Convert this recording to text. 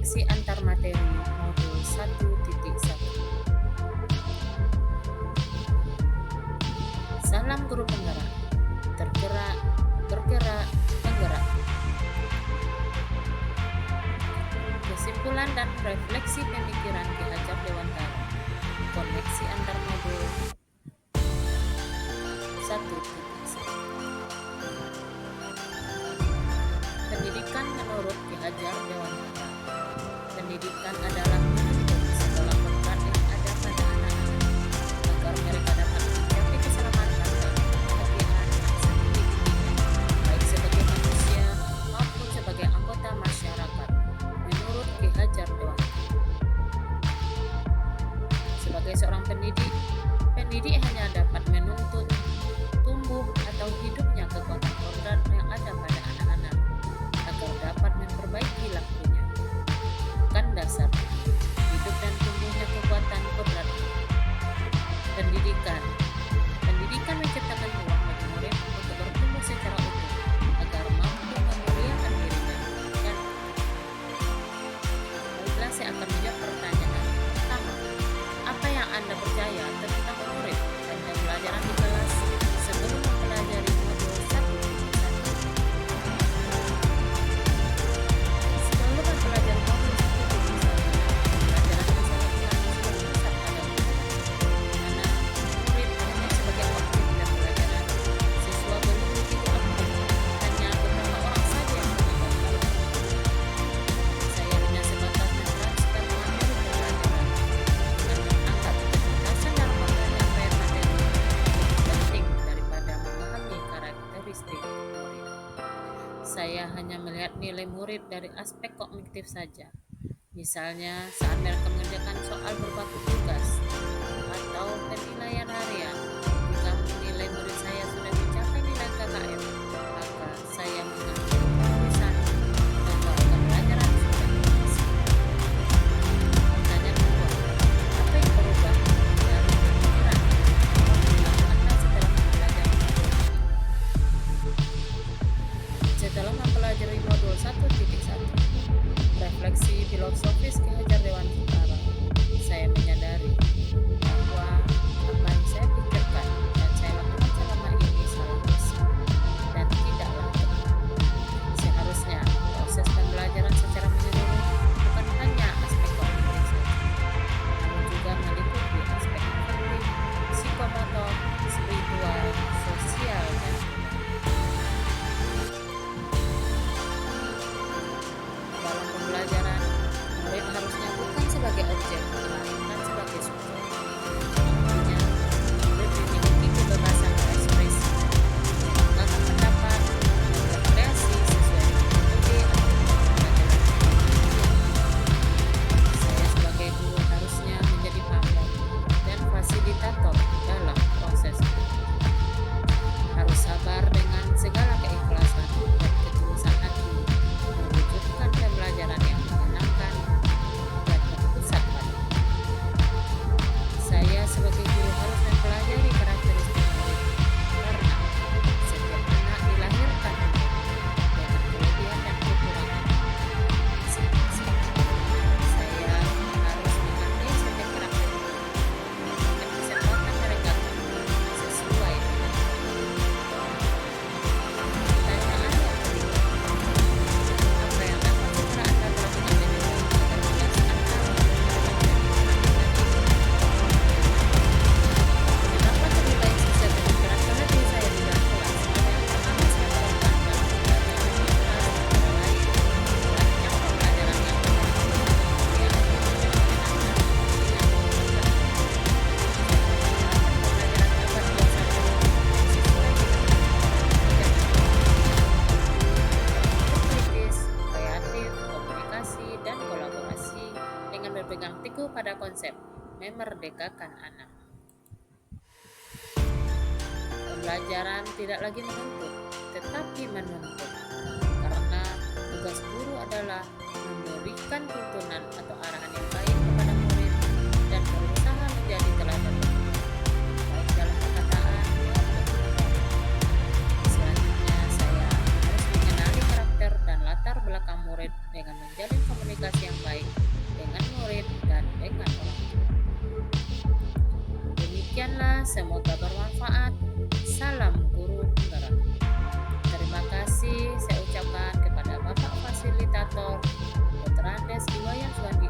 Koneksi antar materi modul 1.1. Salam guru penggerak. Tergerak, bergerak, penggerak. Kesimpulan dan refleksi pemikiran Ki Hajar Dewantara. Koneksi antar modul 1.1. Pendidikan menurut Ki Hajar Dewantara. Pendidikan adalah menuntut segala berkat yang ada pada anak-anak agar mereka dapat mencapai keselamatan dan kebahagiaan setinggi-tingginya, baik sebagai manusia maupun sebagai anggota masyarakat. Menurut Ki Hajar Dewantara. Sebagai seorang pendidik hanya dapat menuntut tumbuh atau hidupnya kekuatan kodrat yang ada pada anak-anak agar dapat memperbaiki lakunya. Bukan dasar hidup dan tumbuhnya kekuatan kodrat. Pendidikan menciptakan ruang bagi murid untuk bertumbuh secara utuh agar mampu memuliakan dirinya. Dan baiklah, saya akan menjawab pertanyaan pertama. Apa yang Anda percaya tentang murid dan pembelajaran di kelas sebelum mempelajari modul 1.1? Sebelum mempelajari modul 1.1, pembelajaran masalah ulangan berpusat pada mana murid hanya sebagai objek dan pelajaran. Siswa belum begitu aktif, hanya beberapa orang saja yang terlibat. Saya hanya sebatas meneruskan materi pembelajaran dengan mengangkat kecerdasan dalam penyampaian materi lebih penting daripada memahami karakteristik murid. Saya hanya melihat nilai murid dari aspek kognitif saja. Misalnya saat mereka mengerjakan soal berbagi tugas atau penilaian harian. Jika nilai murid saya sudah mencapai nilai KKM, maka saya mengambil keputusan bahwa pembelajaran sudah berhasil. Pertanyaan kedua, apa yang berubah dari pemikiran apabila Anda setelah mempelajari modul ini? Setelah mempelajari modul 1.1, refleksi filosofis Ki Hajar Dewantara, saya menyadari bahwa apa yang saya pikirkan dan saya lakukan selama ini salah besar dan tidaklah tepat. Seharusnya proses pembelajaran secara menyeluruh bukan hanya aspek kognitif saja, namun juga meliputi aspek afektif, psikomotor, spiritual, sosial, dan dalam pembelajaran, murid harusnya bukan sebagai objek, melainkan sebagai subjek. Artinya, murid dimiliki kebebasan berekspresi, mengungkapkan pendapat, dan berkreasi sesuai dengan metode atau pembelajaran. Saya sebagai guru harusnya menjadi pamong dan fasilitator dalam proses itu. Harus sabar dengan segala keikhlasan dan ketulusan hati, mewujudkan pembelajaran yang menyenangkan dan berpusat pada. Saya sebagai guru harus mempelajari karakteristik murid karena setiap anak dilahirkan dengan kelebihan dan kekurangan masing-masing. Saya harus mengerti setiap karakter murid dan kesempatan mereka sesuai dengan pertanyaan yang ketiga. Apa yang dapat segera Anda lakukan agar tugas Anda menjadi kenapa lebih baik sesuai pemikiran kelebihan saya di dalam kelas? Hal yang pertama saya terapkan dalam pembelajaran di kelas antara lain banyak pembelajaran yang menarik, yang menyenangkan, yang mengucapkan. Pembelajaran dapat biasanya sesuai dengan kritis, kreatif, komunikasi, dan kolaborasi dengan berpegang teguh pada konsep memerdekakan anak. Pembelajaran tidak lagi menuntut, tetapi menuntut, karena tugas guru adalah memberikan tuntunan atau arahan yang baik kepada murid dan berusaha menjadi teladan baik dalam perkataan maupun tindakan. Selanjutnya, saya harus mengenali karakter dan latar belakang murid dengan menjalin komunikasi yang baik Demikianlah, semoga bermanfaat. Salam guru penggerak. Terima kasih saya ucapkan kepada Bapak Fasilitator Dr. Andes Iwayan Suwandi